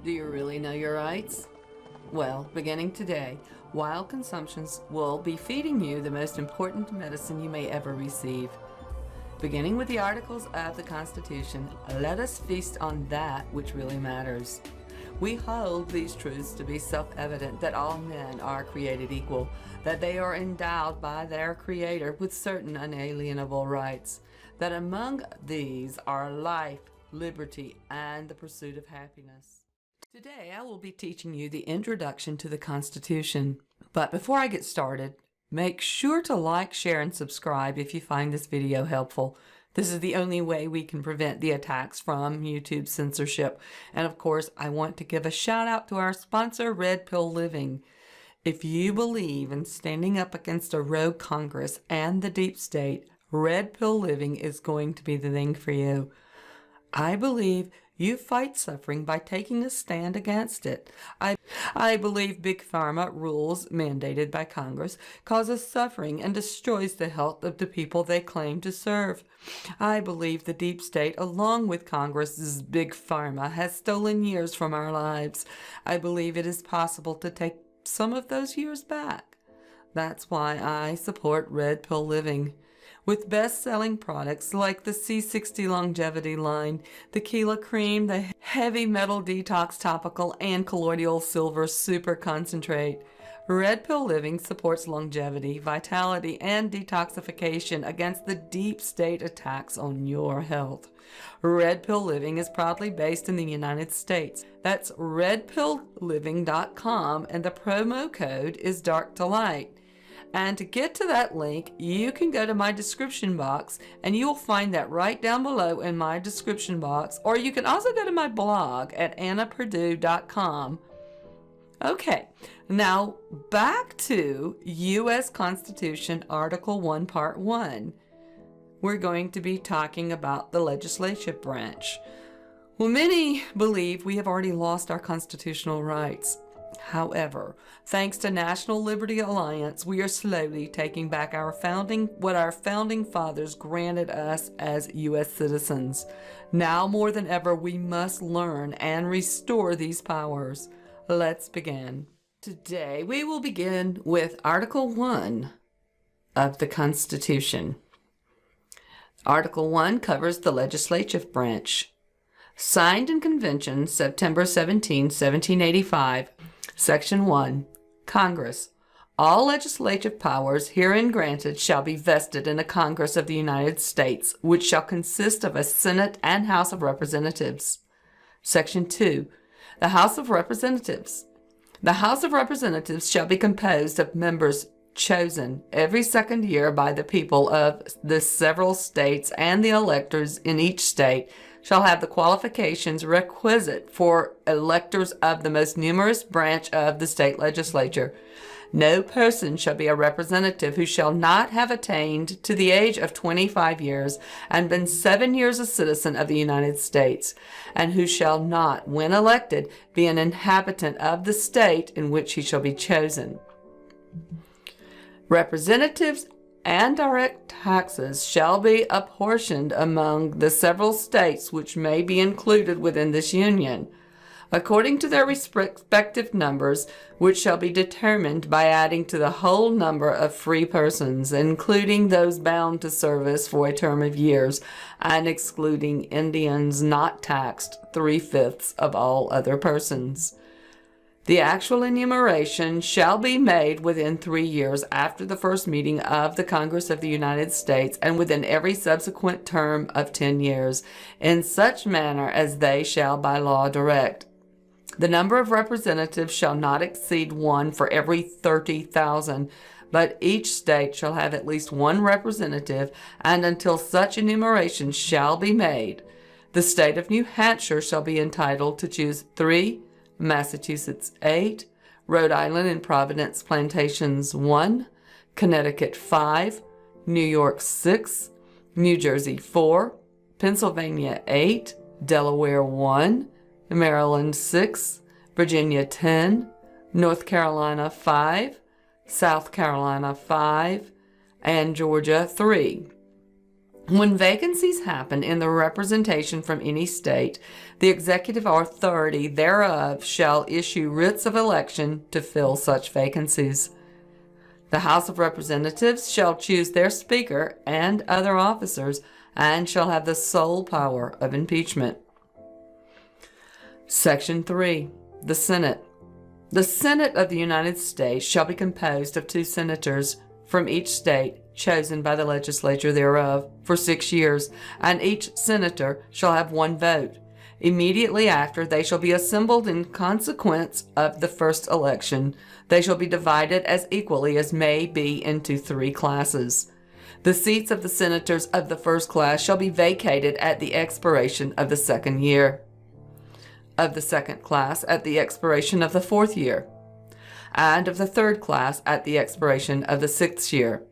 Do you really know your rights? Well, beginning today, Wild Consumptions will be feeding you the most important medicine you may ever receive. Beginning with the Articles of the Constitution, let us feast on that which really matters. We hold these truths to be self-evident that all men are created equal, that they are endowed by their Creator with certain unalienable rights, that among these are life, liberty, and the pursuit of happiness. Today, I will be teaching you the introduction to the Constitution. But before I get started, make sure to like, share, and subscribe if you find this video helpful. This is the only way we can prevent the attacks from YouTube censorship. And of course, I want to give a shout out to our sponsor, Red Pill Living. If you believe in standing up against a rogue Congress and the deep state, Red Pill Living is going to be the thing for you. I believe you fight suffering by taking a stand against it. I believe Big Pharma rules mandated by Congress causes suffering and destroys the health of the people they claim to serve. I believe the deep state, along with Congress's Big Pharma, has stolen years from our lives. I believe it is possible to take some of those years back. That's why I support Red Pill Living. With best-selling products like the C60 Longevity line, the Keela Cream, the Heavy Metal Detox Topical, and Colloidal Silver Super Concentrate, Red Pill Living supports longevity, vitality, and detoxification against the deep state attacks on your health. Red Pill Living is proudly based in the United States. That's redpillliving.com, and the promo code is Dark to Light. And to get to that link, you can go to my description box, and you will find that right down below in my description box, or you can also go to my blog at annaperdue.com. Okay, now back to U.S. Constitution Article 1, Part 1. We're going to be talking about the legislative branch. Well, many believe we have already lost our constitutional rights. However, thanks to National Liberty Alliance, we are slowly taking back what our founding fathers granted us as U.S. citizens. Now more than ever, we must learn and restore these powers. Let's begin. Today, we will begin with Article 1 of the Constitution. Article 1 covers the legislative branch. Signed in Convention, September 17, 1785, Section 1. Congress. All legislative powers herein granted shall be vested in a Congress of the United States, which shall consist of a Senate and House of Representatives. Section 2. The House of Representatives. The House of Representatives shall be composed of members chosen every second year by the people of the several states, and the electors in each state shall have the qualifications requisite for electors of the most numerous branch of the state legislature. No person shall be a representative who shall not have attained to the age of 25 years and been 7 years a citizen of the United States, and who shall not, when elected, be an inhabitant of the state in which he shall be chosen. Representatives and direct taxes shall be apportioned among the several states which may be included within this union, according to their respective numbers, which shall be determined by adding to the whole number of free persons, including those bound to service for a term of years, and excluding Indians not taxed 3/5 of all other persons. The actual enumeration shall be made within 3 years after the first meeting of the Congress of the United States, and within every subsequent term of 10 years, in such manner as they shall by law direct. The number of representatives shall not exceed 1 for every 30,000, but each state shall have at least 1 representative, and until such enumeration shall be made, the state of New Hampshire shall be entitled to choose 3, Massachusetts 8, Rhode Island and Providence Plantations 1, Connecticut 5, New York 6, New Jersey 4, Pennsylvania 8, Delaware 1, Maryland 6, Virginia 10, North Carolina 5, South Carolina 5, and Georgia 3. When vacancies happen in the representation from any state, the executive authority thereof shall issue writs of election to fill such vacancies. The House of Representatives shall choose their Speaker and other officers, and shall have the sole power of impeachment. Section 3. The Senate. The Senate of the United States shall be composed of 2 senators from each state, chosen by the legislature thereof, for 6 years, and each senator shall have 1 vote. Immediately after they shall be assembled in consequence of the first election, they shall be divided as equally as may be into 3 classes. The seats of the senators of the first class shall be vacated at the expiration of the 2nd year, of the 2nd class at the expiration of the 4th year, and of the 3rd class at the expiration of the 6th year,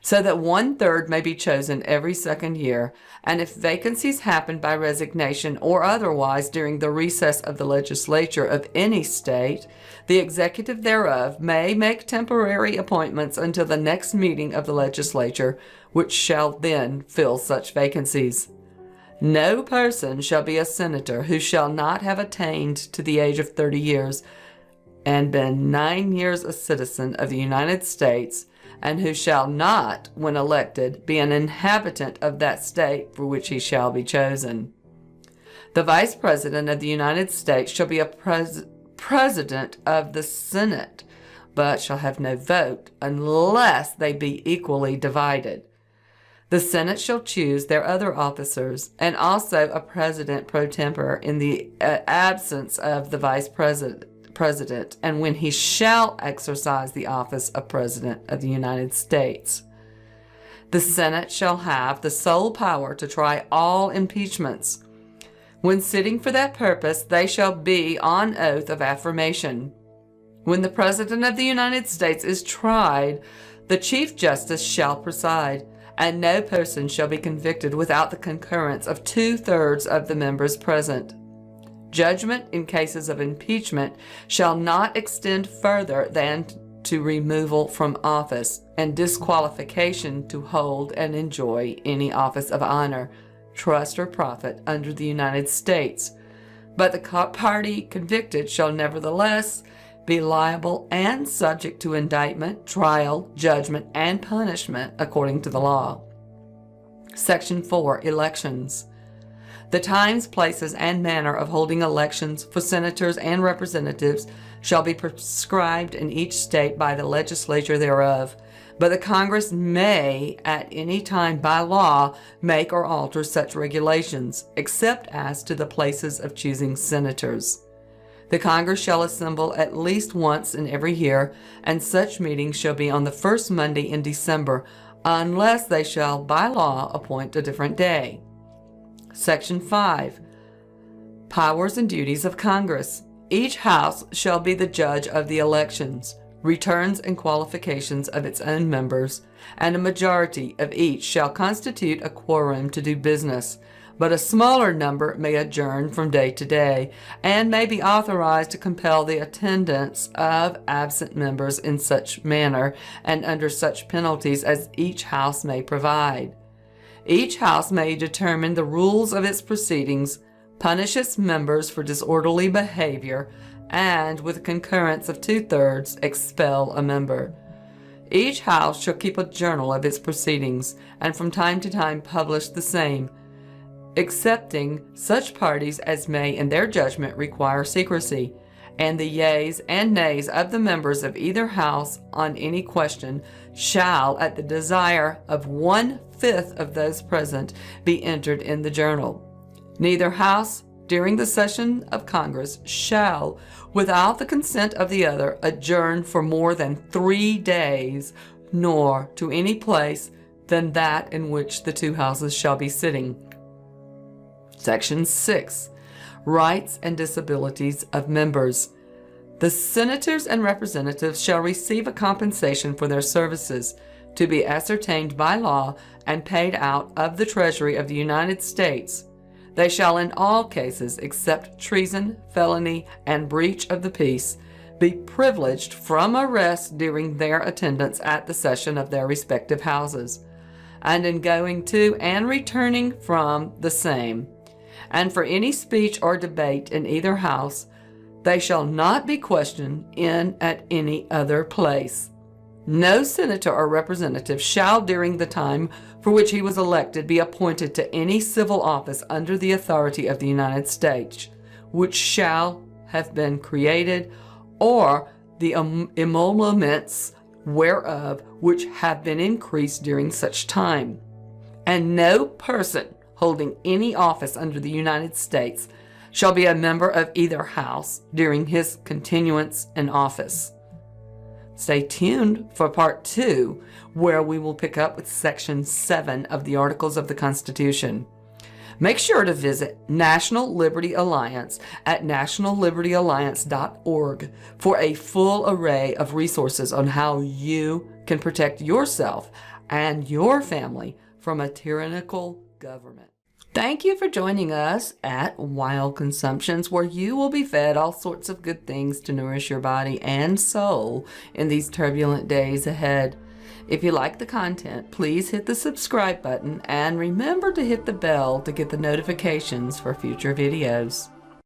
so that 1/3 may be chosen every 2nd year, and if vacancies happen by resignation or otherwise during the recess of the legislature of any state, the executive thereof may make temporary appointments until the next meeting of the legislature, which shall then fill such vacancies. No person shall be a senator who shall not have attained to the age of 30 years and been 9 years a citizen of the United States, and who shall not, when elected, be an inhabitant of that state for which he shall be chosen. The Vice President of the United States shall be a President of the Senate, but shall have no vote unless they be equally divided. The Senate shall choose their other officers, and also a President pro tempore in the absence of the Vice President, and when he shall exercise the office of President of the United States. The Senate shall have the sole power to try all impeachments. When sitting for that purpose, they shall be on oath of affirmation. When the President of the United States is tried, the Chief Justice shall preside, and no person shall be convicted without the concurrence of 2/3 of the members present. Judgment in cases of impeachment shall not extend further than to removal from office and disqualification to hold and enjoy any office of honor, trust, or profit under the United States. But the party convicted shall nevertheless be liable and subject to indictment, trial, judgment, and punishment according to the law. Section 4. Elections. The times, places, and manner of holding elections for senators and representatives shall be prescribed in each state by the legislature thereof, but the Congress may at any time by law make or alter such regulations, except as to the places of choosing senators. The Congress shall assemble at least once in every year, and such meetings shall be on the first Monday in December, unless they shall by law appoint a different day. Section 5. Powers and duties of Congress. Each house shall be the judge of the elections, returns, and qualifications of its own members, and a majority of each shall constitute a quorum to do business, but a smaller number may adjourn from day to day, and may be authorized to compel the attendance of absent members in such manner and under such penalties as each house may provide. Each house may determine the rules of its proceedings, punish its members for disorderly behavior, and, with concurrence of 2/3, expel a member. Each house shall keep a journal of its proceedings, and from time to time publish the same, excepting such parties as may in their judgment require secrecy, and the yeas and nays of the members of either house on any question shall, at the desire of 1/5 of those present, be entered in the journal. Neither house during the session of Congress shall, without the consent of the other, adjourn for more than 3 days, nor to any place than that in which the 2 houses shall be sitting. Section 6. Rights and disabilities of members. The senators and representatives shall receive a compensation for their services, to be ascertained by law and paid out of the Treasury of the United States. They shall in all cases, except treason, felony, and breach of the peace, be privileged from arrest during their attendance at the session of their respective houses. and in going to and returning from the same. And for any speech or debate in either house, they shall not be questioned in at any other place. No senator or representative shall, during the time for which he was elected, be appointed to any civil office under the authority of the United States, which shall have been created, or the emoluments whereof which have been increased during such time. And no person holding any office under the United States shall be a member of either house during his continuance in office. Stay tuned for part 2, where we will pick up with section 7 of the Articles of the Constitution. Make sure to visit National Liberty Alliance at nationallibertyalliance.org for a full array of resources on how you can protect yourself and your family from a tyrannical government. Thank you for joining us at Wild Consumptions, where you will be fed all sorts of good things to nourish your body and soul in these turbulent days ahead. If you like the content, please hit the subscribe button and remember to hit the bell to get the notifications for future videos.